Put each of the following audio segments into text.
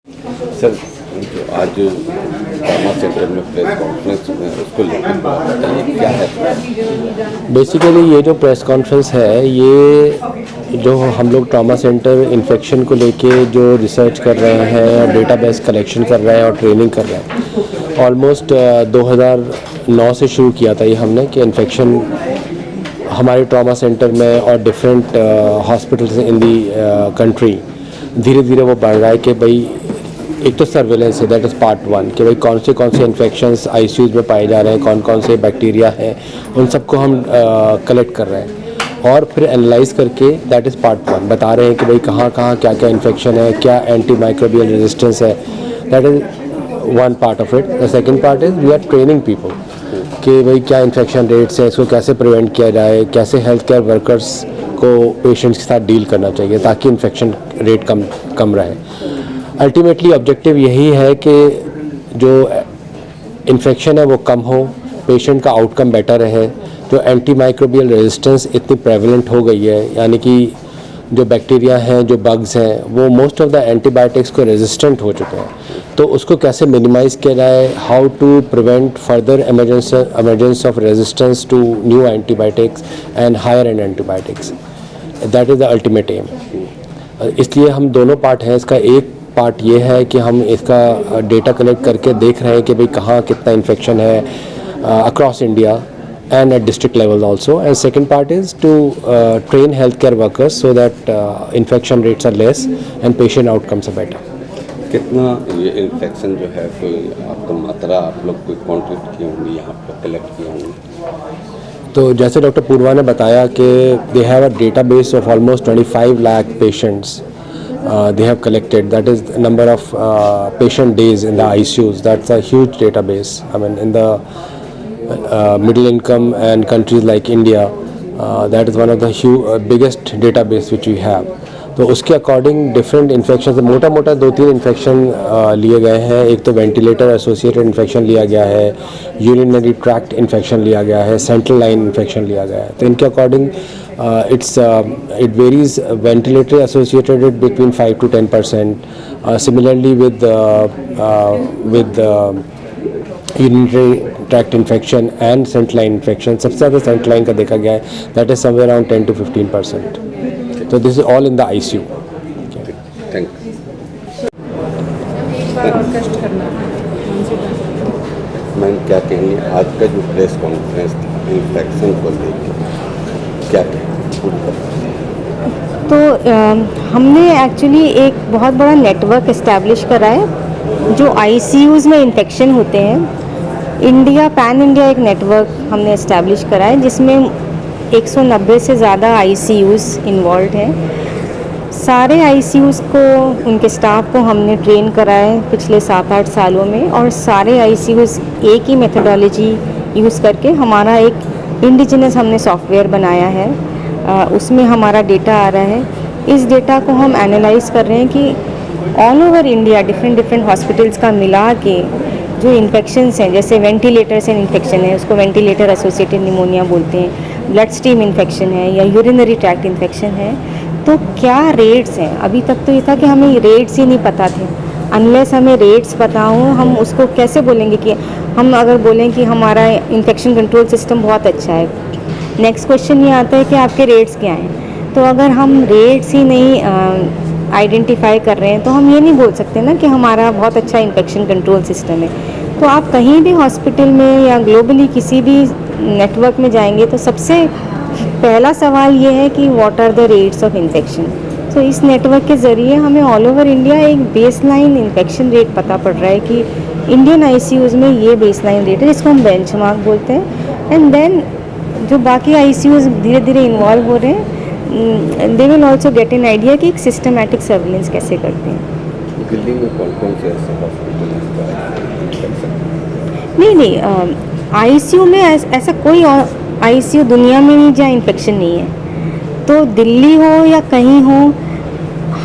Sir, जो आज trauma centre में प्रेस कॉन्फ्रेंस में उसको लेकर बताइए क्या है। बेसिकली ये जो प्रेस कॉन्फ्रेंस है, ये जो हम लोग ट्रॉमा सेंटर इन्फेक्शन को लेके जो रिसर्च कर रहे हैं और डेटाबेस कलेक्शन कर रहे हैं और ट्रेनिंग कर रहे हैं, ऑलमोस्ट 2009 से शुरू किया था ये हमने कि इन्फेक्शन हमारे ट्रॉमा सेंटर में और different hospitals in the country धीरे धीरे वो बढ़ रहा है कि भाई एक तो सर्वेलेंस है, दैट इज़ पार्ट वन, कि भाई कौन से इन्फेक्शंस आईसीयूज़ में पाए जा रहे हैं, कौन से बैक्टीरिया हैं, उन सबको हम कलेक्ट कर रहे हैं और फिर एनालाइज करके दैट इज़ पार्ट वन बता रहे हैं कि भाई कहाँ कहाँ क्या क्या इन्फेक्शन है, क्या एंटी माइक्रोबियल रेजिस्टेंस है। That is one part of it. The second part is we are training people कि भाई क्या इन्फेक्शन रेट्स हैं, इसको कैसे प्रिवेंट किया जाए, कैसे हेल्थ केयर वर्कर्स को पेशेंट्स के साथ डील करना चाहिए ताकि इन्फेक्शन रेट कम रहे। अल्टीमेटली ऑब्जेक्टिव यही है कि जो इन्फेक्शन है वो कम हो, पेशेंट का आउटकम बेटर रहे। जो एंटी माइक्रोबियल रेजिस्टेंस इतनी प्रेवलेंट हो गई है, यानी कि जो बैक्टीरिया हैं, जो बग्स हैं, वो मोस्ट ऑफ द एंटीबायोटिक्स को रेजिस्टेंट हो चुके हैं, तो उसको कैसे मिनिमाइज़ किया जाए, how to prevent further emergence of resistance to new antibiotics and higher end antibiotics, that is the ultimate aim. इसलिए हम दोनों पार्ट हैं। इसका एक पार्ट ये है कि हम इसका डेटा कलेक्ट करके देख रहे हैं कि भाई कहाँ कितना इन्फेक्शन है across India and at district levels also, and second part is to train healthcare workers so that infection rates are less and patient outcomes are better. कितना ये इन्फेक्शन जो है कोई आपका मात्रा आप लोग कोई कॉन्ट्रीब्यूट किए होंगे यहाँ पर कलेक्ट किए होंगे? तो जैसे डॉक्टर पूर्वा ने बताया कि they have a database of almost 25 lakh patients they have collected. That is the number of patient days in the ICUs. That's a huge database. I mean, in the middle income and countries like India, that is one of the biggest database which we have. तो उसके according different infection से मोटा 2-3 infection लिए गए हैं। एक तो ventilator associated infection लिया गया है, यूरिनरी ट्रैक्ट इन्फेक्शन लिया गया है, सेंट्रल लाइन इन्फेक्शन लिया गया है। तो इनके according it varies. Ventilator associated it between 5 to 10%. Similarly with urinary tract infection and central line infection, सबसे ज़्यादा central line का देखा गया है, that is somewhere around 10 to 15%. So this is all in the ICU. Thank you. Ma'am क्या कहेंगे आज का जो प्रेस कॉन्फ्रेंस था इन्फेक्शन को लेकर, क्या कहेंगे? तो हमने एक्चुअली एक बहुत बड़ा नेटवर्क इस्टेब्लिश करा है जो आईसीयूज़ में इन्फेक्शन होते हैं। पैन इंडिया एक नेटवर्क हमने इस्टेब्लिश करा है जिसमें 190 से ज़्यादा आईसीयूज़ इन्वॉल्व हैं। सारे आईसीयूज़ को, उनके स्टाफ को हमने ट्रेन करा है पिछले 7-8 सालों में, और सारे आईसीयूज़ एक ही मेथोडोलॉजी यूज़ करके हमारा एक इंडिजिनस हमने सॉफ्टवेयर बनाया है। उसमें हमारा डेटा आ रहा है। इस डेटा को हम एनालाइज कर रहे हैं कि all over India different hospitals का मिला के जो इन्फेक्शंस हैं, जैसे वेंटिलेटर से इन्फेक्शन है, उसको वेंटिलेटर एसोसिएटेड निमोनिया बोलते हैं, ब्लड स्ट्रीम इन्फेक्शन है या यूरिनरी ट्रैक्ट इन्फेक्शन है, तो क्या रेट्स हैं। अभी तक तो ये था कि हमें रेट्स ही नहीं पता थे। अनलेस हमें रेट्स पता हो, हम उसको कैसे बोलेंगे कि हम अगर बोलें कि हमारा इन्फेक्शन कंट्रोल सिस्टम बहुत अच्छा है, नेक्स्ट क्वेश्चन ये आता है कि आपके रेट्स क्या हैं। तो अगर हम रेट्स ही नहीं आइडेंटिफाई कर रहे हैं तो हम ये नहीं बोल सकते ना कि हमारा बहुत अच्छा इन्फेक्शन कंट्रोल सिस्टम है। तो आप कहीं भी हॉस्पिटल में या ग्लोबली किसी भी नेटवर्क में जाएंगे तो सबसे पहला सवाल ये है कि what are the rates of infection. तो इस नेटवर्क के ज़रिए हमें ऑल ओवर इंडिया एक बेसलाइन इन्फेक्शन रेट पता पड़ रहा है कि इंडियन आईसीयूज़ में ये बेसलाइन रेट है जिसको हम बेंचमार्क बोलते हैं। एंड देन जो बाकी आईसीयूज़ धीरे धीरे इन्वॉल्व हो रहे हैं, they will also get an idea कि एक सिस्टमैटिक सर्विलेंस कैसे करते हैं। दिल्ली में कौन से ऐसे हॉस्पिटल नहीं, आईसीयू में ऐसा कोई आईसीयू दुनिया में नहीं जहाँ इन्फेक्शन नहीं है। तो दिल्ली हो या कहीं हो,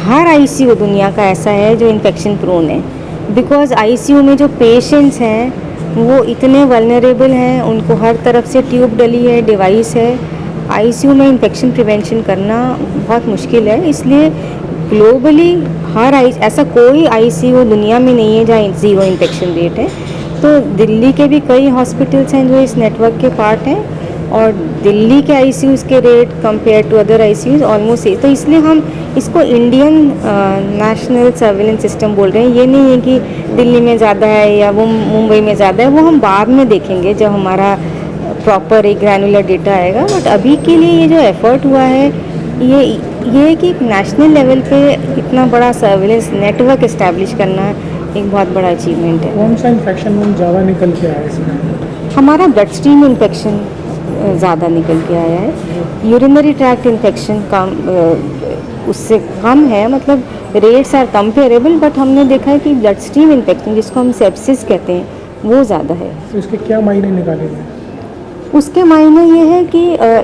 हर आईसीयू दुनिया का ऐसा है जो इन्फेक्शन प्रोन है। बिकॉज आईसीयू में जो पेशेंट्स हैं वो इतने वल्नरेबल हैं, उनको हर तरफ से ट्यूब डली है, डिवाइस है। आईसीयू में इन्फेक्शन प्रिवेंशन करना बहुत मुश्किल है, इसलिए ग्लोबली हर ऐसा कोई आईसीयू दुनिया में नहीं है जहाँ ज़ीरो इन्फेक्शन रेट है। तो दिल्ली के भी कई हॉस्पिटल्स हैं जो इस नेटवर्क के पार्ट हैं, और दिल्ली के आईसीयूज़ के rate compare to other ICUs almost same. तो इसलिए हम इसको इंडियन नेशनल सर्विलेंस सिस्टम बोल रहे हैं। ये नहीं है कि दिल्ली में ज़्यादा है या वो मुंबई में ज़्यादा है, वो हम बाद में देखेंगे जब हमारा प्रॉपर एक ग्रैनुलर डेटा आएगा। बट अभी के लिए ये जो एफर्ट हुआ है ये कि नेशनल लेवल पे इतना बड़ा सर्विलेंस नेटवर्क इस्टेब्लिश करना एक बहुत बड़ा अचीवमेंट है। कौन सा इन्फेक्शन ज़्यादा निकल के आया इसमें? हमारा ब्लड स्ट्रीम इन्फेक्शन ज़्यादा निकल के आया है। यूरिनरी ट्रैक्ट इन्फेक्शन कम उससे कम है, मतलब रेट्स आर कंपेरेबल, बट हमने देखा है कि ब्लड स्ट्रीम इन्फेक्शन जिसको हम सेप्सिस कहते हैं वो ज़्यादा है। तो इसके क्या मायने निकाले गए? उसके मायने ये है कि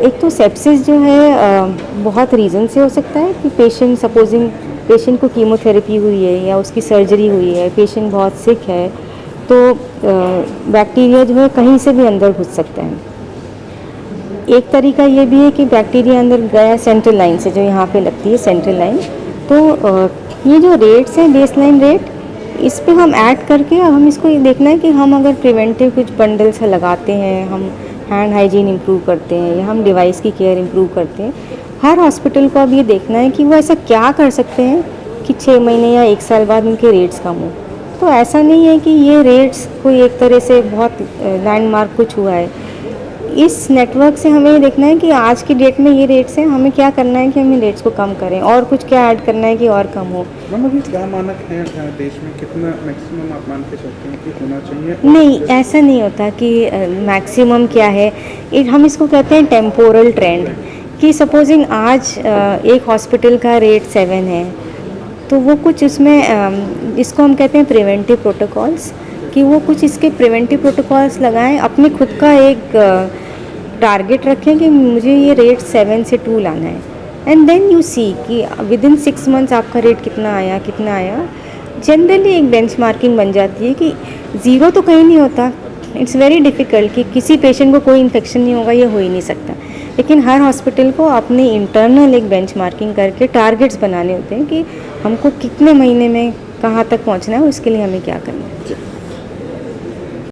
एक तो सेप्सिस जो है बहुत रीज़न से हो सकता है कि पेशेंट सपोजिंग पेशेंट को कीमोथेरेपी हुई है या उसकी सर्जरी हुई है, पेशेंट बहुत सिक है, तो बैक्टीरिया जो है कहीं से भी अंदर घुस सकता है। एक तरीका ये भी है कि बैक्टीरिया अंदर गया सेंट्रल लाइन से, जो यहाँ पे लगती है सेंट्रल लाइन, तो ये जो रेट्स हैं बेस लाइन रेट, इस पे हम ऐड करके हम इसको ये देखना है कि हम अगर प्रिवेंटिव कुछ बंडल्स लगाते हैं, हम हैंड हाइजीन इम्प्रूव करते हैं या हम डिवाइस की केयर इम्प्रूव करते हैं, हर हॉस्पिटल को अब ये देखना है कि वो ऐसा क्या कर सकते हैं कि 6 महीने या 1 साल बाद उनके रेट्स कम हो। तो ऐसा नहीं है कि ये रेट्स कोई एक तरह से बहुत लैंडमार्क कुछ हुआ है। इस नेटवर्क से हमें ये देखना है कि आज की डेट में ये रेट्स हैं, हमें क्या करना है कि हमें रेट्स को कम करें, और कुछ क्या ऐड करना है कि और कम हो। मैम अभी क्या मानक है देश में, कितना मैक्सिमम आप मान के चलते हैं कि होना चाहिए? नहीं, ऐसा नहीं होता कि मैक्सिमम क्या है। हम इसको कहते हैं टेम्पोरल ट्रेंड, कि सपोजिंग आज एक हॉस्पिटल का रेट 7 है, तो वो कुछ इसमें इसको हम कहते हैं प्रिवेंटिव प्रोटोकॉल्स, कि वो कुछ इसके प्रिवेंटिव प्रोटोकॉल्स लगाएं, अपने खुद का एक टारगेट रखें कि मुझे ये रेट 7 से 2 लाना है, एंड देन यू सी कि विद इन 6 मंथ्स आपका रेट कितना आया। जनरली एक बेंचमार्किंग बन जाती है कि ज़ीरो तो कहीं नहीं होता, इट्स वेरी डिफ़िकल्ट कि किसी पेशेंट को कोई इन्फेक्शन नहीं होगा, ये हो ही नहीं सकता। लेकिन हर हॉस्पिटल को अपने इंटरनल एक बेंचमार्किंग करके टारगेट्स बनाने होते हैं कि हमको कितने महीने में कहाँ तक पहुँचना है, उसके लिए हमें क्या करना है।